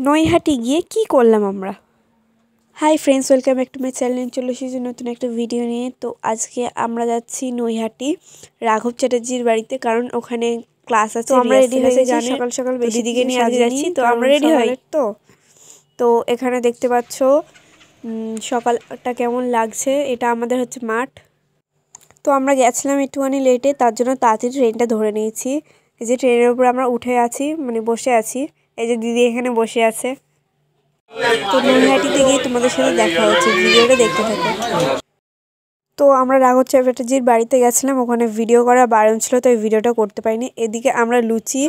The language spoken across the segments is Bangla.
নৈহাটি গিয়ে কি করলাম আমরা। Hi friends, welcome back to my channel. চলে এসেছি নতুন একটা ভিডিও নিয়ে। তো আজকে আমরা যাচ্ছি নৈহাটি রাঘব চ্যাটার্জির বাড়িতে, কারণ ওখানে ক্লাস আছে। আমরা রেডি হয়ে গেছি সকাল সকাল, দিদিকে নিয়ে আজকে যাচ্ছি। তো আমরা রেডি হই। তো এখানে দেখতে পাচ্ছ সকালটা কেমন লাগছে। এটা আমাদের হচ্ছে মাঠ। তো আমরা গেছিলাম একটুখানি লেটে, তার জন্য তাড়াতাড়ি ট্রেনটা ধরে নিয়েছি। এই যে ট্রেনের উপর আমরা উঠে আছি, মানে বসে আছি। এই যে দিদি এখানে বসে আছে। তো নৈহাটিতে গিয়ে তোমাদের সাথে দেখা হচ্ছে, ভিডিওটা দেখতে থাকো। তো আমরা রাঘব চ্যাটার্জির বাড়িতে গেছিলাম, ওখানে ভিডিও করা বারণ ছিল, তো এই ভিডিওটা করতে পারিনি। এদিকে আমরা লুচি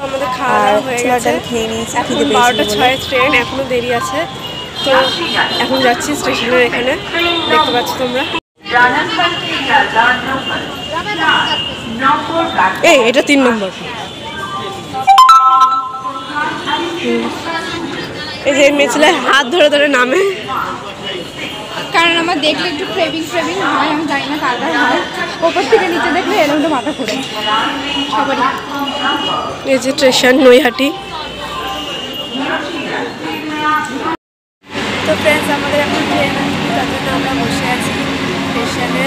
আর ছোলা ডাল খেয়ে নিয়েছি। এখন 12:06 ট্রেন, এখনো দেরি আছে। তো এখন যাচ্ছি স্টেশনের এখানে, দেখতে পাচ্ছ তোমরা। এই এটা 3 নম্বর। এই যে মেয়েছেলে হাত ধরে ধরে নামে, কারণ আমার দেখলে একটু ক্রেভিং হয়। আমি জানি না কার হয়, ওপর থেকে নিচে দেখলে এরকম মাথা ঘুরে সবারই। এই যে স্টেশন নৈহাটি। তো ফ্রেন্ডস, আমাদের এখন ট্রেন আসবে, তার জন্য আমরা বসে আছি স্টেশনে।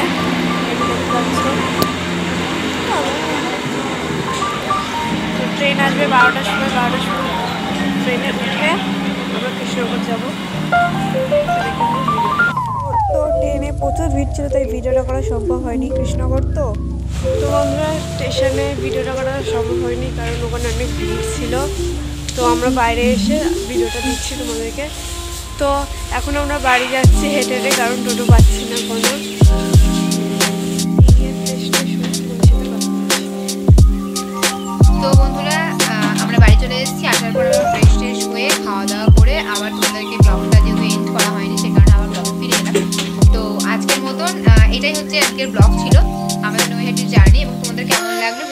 তো ট্রেন আসবে 12টার সময়। 12টার সময় ট্রেনে উঠে আমরা কৃষ্ণনগর যাবো। তো ট্রেনে প্রচুর ভিড় ছিল, তাই ভিডিওটা করা সম্ভব হয়নি। কৃষ্ণনগর তো আমরা স্টেশনে ভিডিওটা করা সম্ভব হয়নি, কারণ ওখানে অনেক ভিড় ছিল। তো আমরা বাইরে এসে ভিডিওটা দিচ্ছি তোমাদেরকে। তো এখন আমরা বাড়ি যাচ্ছি হেঁটে হেঁটে, কারণ টোটো পাচ্ছি না কোনো। তো বন্ধুরা, আমরা বাড়ি চলে এসেছি। আসার পর আমরা ফ্রেশ হয়ে খাওয়া দাওয়া করে আবার তোমাদেরকে ব্লগটা যেহেতু এন্ড করা হয়নি, সে কারণে আবার ব্লগে ফিরে এলাম। তো আজকের মতন এটাই হচ্ছে আজকের ব্লগ ছিল, আমাদের নৈহাটির জার্নি। এবং তোমাদের কেমন লাগলো